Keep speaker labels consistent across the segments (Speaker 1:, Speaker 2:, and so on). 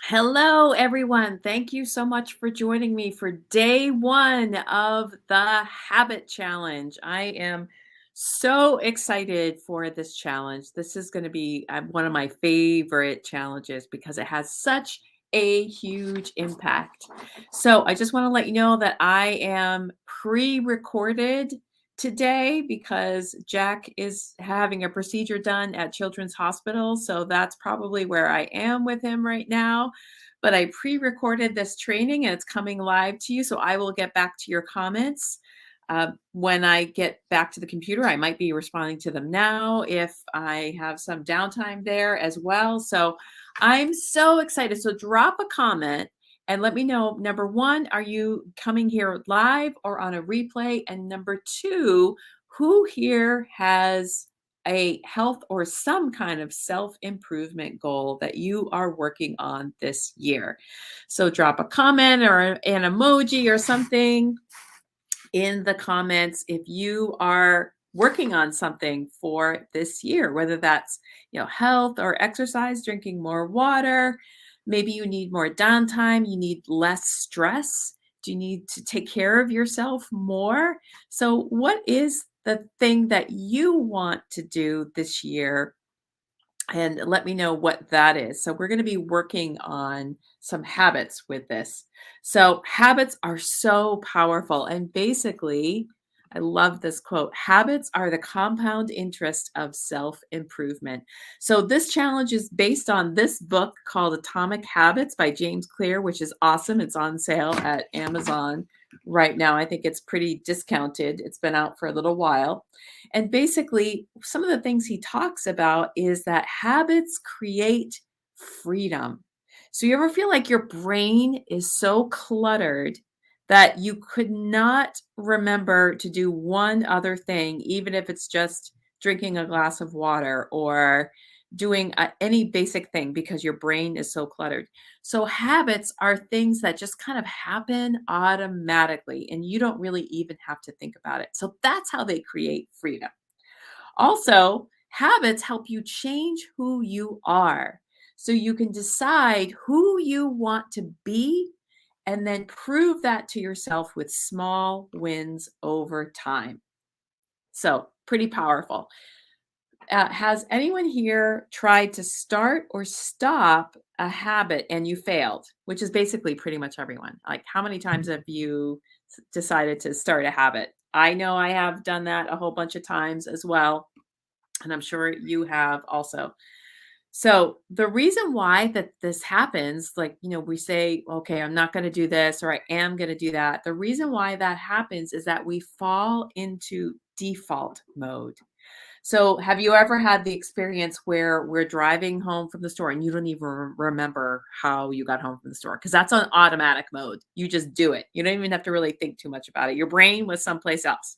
Speaker 1: Hello, everyone. Thank you so much for joining me for day one of the Habit Challenge. I am so excited for this challenge. This is going to be one of my favorite challenges because it has such a huge impact. So, I just want to let you know that I am pre recorded today because Jack is having a procedure done at Children's Hospital. So, that's probably where I am with him right now, but I pre-recorded this training and it's coming live to you. So I will get back to your comments when I get back to the computer. I might be responding to them now if I have some downtime there as well. So I'm so excited. So drop a comment and let me know, number one, are you coming here live or on a replay? And number two, who here has a health or some kind of self-improvement goal that you are working on this year? So drop a comment or an emoji or something in the comments if you are working on something for this year, whether that's, health or exercise, drinking more water. Maybe you need more downtime, you need less stress. Do you need to take care of yourself more? So what is the thing that you want to do this year, and let me know what that is. So we're going to be working on some habits with this. So habits are so powerful. And basically, I love this quote: habits are the compound interest of self-improvement. So this challenge is based on this book called Atomic Habits by James Clear, which is awesome. It's on sale at Amazon right now. I think it's pretty discounted. It's been out for a little while. And basically, some of the things he talks about is that habits create freedom. So, you ever feel like your brain is so cluttered that you could not remember to do one other thing, even if it's just drinking a glass of water or doing any basic thing because your brain is so cluttered? So, habits are things that just kind of happen automatically, and you don't really even have to think about it. So, that's how they create freedom. Also, habits help you change who you are. So you can decide who you want to be and then prove that to yourself with small wins over time. So, pretty powerful. Has anyone here tried to start or stop a habit and you failed? Which is basically pretty much everyone. Like, how many times have you decided to start a habit? I know I have done that a whole bunch of times as well, and I'm sure you have also. So the reason why that this happens, like, we say, okay, I'm not going to do this or I am going to do that. The reason why that happens is that we fall into default mode. So have you ever had the experience where we're driving home from the store and you don't even remember how you got home from the store? Because that's on automatic mode. You just do it. You don't even have to really think too much about it. Your brain was someplace else.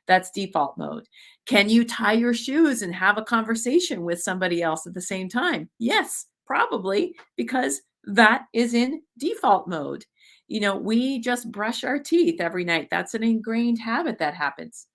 Speaker 1: That's default mode. Can you tie your shoes and have a conversation with somebody else at the same time? Yes, probably, because that is in default mode. We just brush our teeth every night. That's an ingrained habit that happens.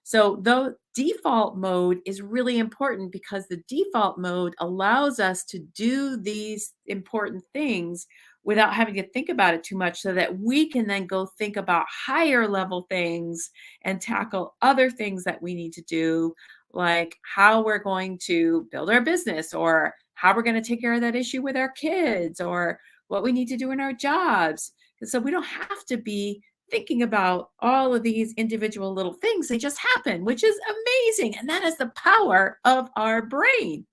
Speaker 1: So, the default mode is really important because the default mode allows us to do these important things without having to think about it too much so that we can then go think about higher level things and tackle other things that we need to do, like how we're going to build our business or how we're going to take care of that issue with our kids or what we need to do in our jobs. And so we don't have to be thinking about all of these individual little things. They just happen, which is amazing. And that is the power of our brain.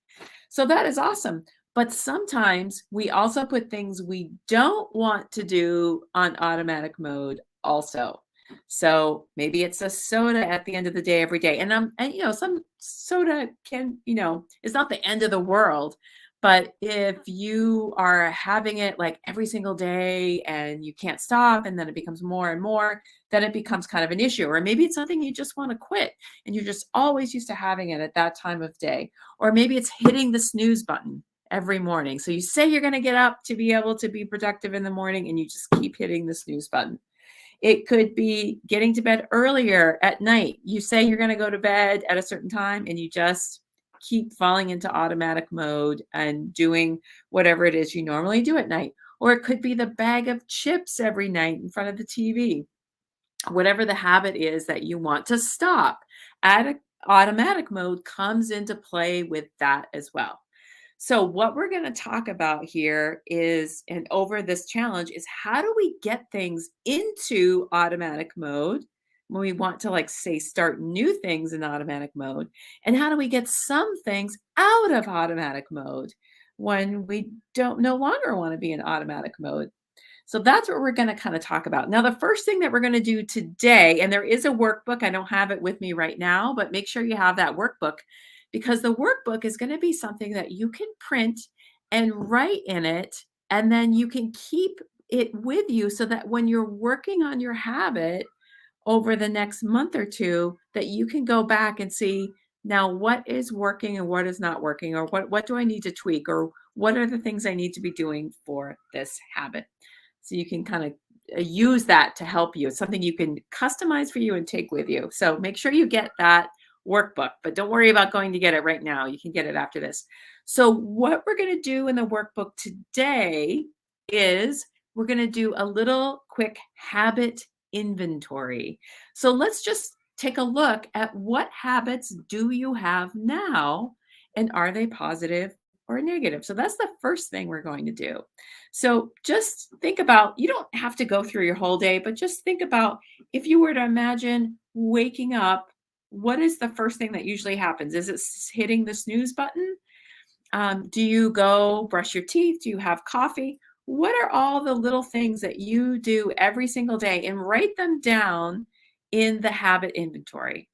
Speaker 1: So that is awesome. But sometimes we also put things we don't want to do on automatic mode also. So maybe it's a soda at the end of the day every day. And some soda is not the end of the world. But if you are having it like every single day and you can't stop, and then it becomes more and more, then it becomes kind of an issue. Or maybe it's something you just want to quit and you're just always used to having it at that time of day. Or maybe it's hitting the snooze button every morning. So you say you're going to get up to be able to be productive in the morning and you just keep hitting the snooze button. It could be getting to bed earlier at night. You say you're going to go to bed at a certain time and you just keep falling into automatic mode and doing whatever it is you normally do at night. or it could be the bag of chips every night in front of the TV. Whatever the habit is that you want to stop, automatic mode comes into play with that as well. So, what we're going to talk about here is, and over this challenge, is how do we get things into automatic mode when we want to, like, say, start new things in automatic mode? And how do we get some things out of automatic mode when we don't no longer want to be in automatic mode? So that's what we're going to kind of talk about. Now, the first thing that we're going to do today, and there is a workbook, I don't have it with me right now, but make sure you have that workbook because the workbook is going to be something that you can print and write in it, and then you can keep it with you so that when you're working on your habit over the next month or two, that you can go back and see now what is working and what is not working, or what do I need to tweak, or what are the things I need to be doing for this habit. So you can kind of use that to help you. It's something you can customize for you and take with you. So make sure you get that workbook, but don't worry about going to get it right now. You can get it after this. So what we're going to do in the workbook today is we're going to do a little quick habit inventory. So let's just take a look at what habits do you have now, and are they positive or negative? So that's the first thing we're going to do. So just think about, you don't have to go through your whole day, but just think about if you were to imagine waking up, what is the first thing that usually happens? Is it hitting the snooze button? Do you go brush your teeth? Do you have coffee? What are all the little things that you do every single day? And write them down in the habit inventory.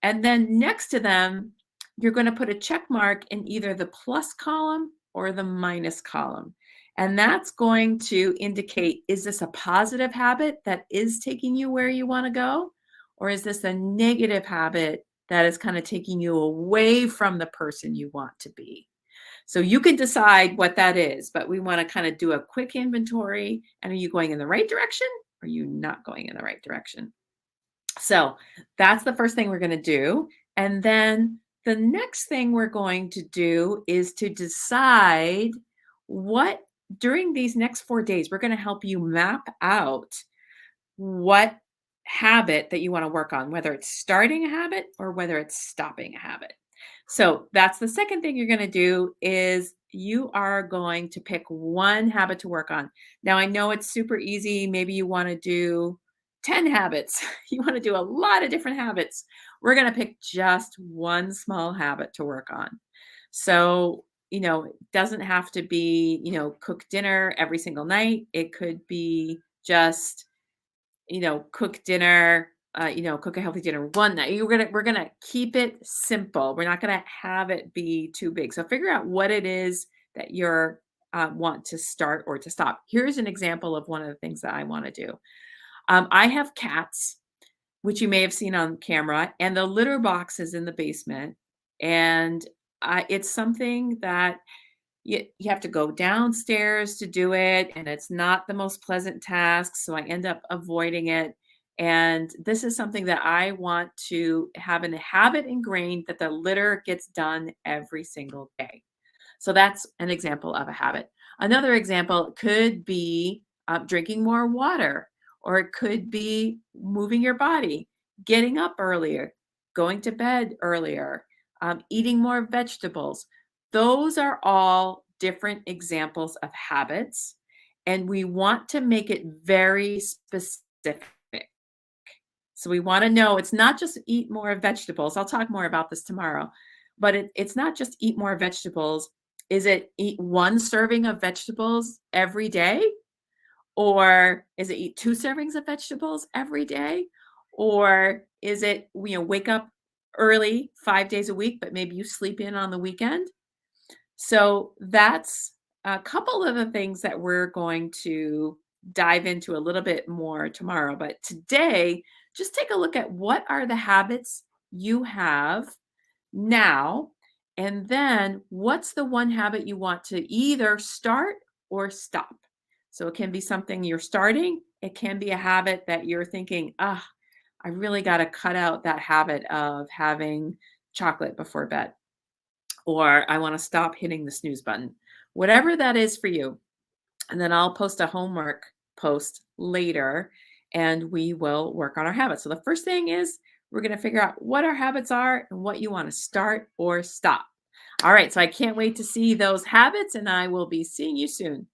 Speaker 1: And then next to them, you're going to put a check mark in either the plus column or the minus column. And that's going to indicate, is this a positive habit that is taking you where you want to go? Or is this a negative habit that is kind of taking you away from the person you want to be? So you can decide what that is, but we want to kind of do a quick inventory. And are you going in the right direction? Or are you not going in the right direction? So that's the first thing we're going to do. And then the next thing we're going to do is to decide what, during these next 4 days, we're going to help you map out what habit that you want to work on, whether it's starting a habit or whether it's stopping a habit. So that's the second thing you're going to do is you are going to pick one habit to work on. Now, I know it's super easy. Maybe you want to do 10 habits. You want to do a lot of different habits. We're going to pick just one small habit to work on. So, it doesn't have to be, cook dinner every single night. It could be just cook dinner, cook a healthy dinner one night. We're gonna keep it simple. We're not gonna have it be too big. So figure out what it is that you're want to start or to stop. Here's an example of one of the things that I want to do. I have cats, which you may have seen on camera, and the litter box is in the basement, and it's something that you have to go downstairs to do it, and it's not the most pleasant task, so I end up avoiding it. And this is something that I want to have in a habit ingrained, that the litter gets done every single day. So that's an example of a habit. Another example could be drinking more water, or it could be moving your body, getting up earlier, going to bed earlier, eating more vegetables. Those are all different examples of habits, and we want to make it very specific. So we want to know it's not just eat more vegetables. I'll talk more about this tomorrow, but it's not just eat more vegetables. Is it eat one serving of vegetables every day? Or is it eat 2 servings of vegetables every day? Or is it, wake up early 5 days a week, but maybe you sleep in on the weekend? So that's a couple of the things that we're going to dive into a little bit more tomorrow. But today, just take a look at what are the habits you have now, and then what's the one habit you want to either start or stop. So it can be something you're starting. It can be a habit that you're thinking, I really got to cut out that habit of having chocolate before bed, or I want to stop hitting the snooze button. Whatever that is for you, And then I'll post a homework post later and we will work on our habits. So the first thing is we're going to figure out what our habits are and what you want to start or stop. All right. So I can't wait to see those habits and I will be seeing you soon.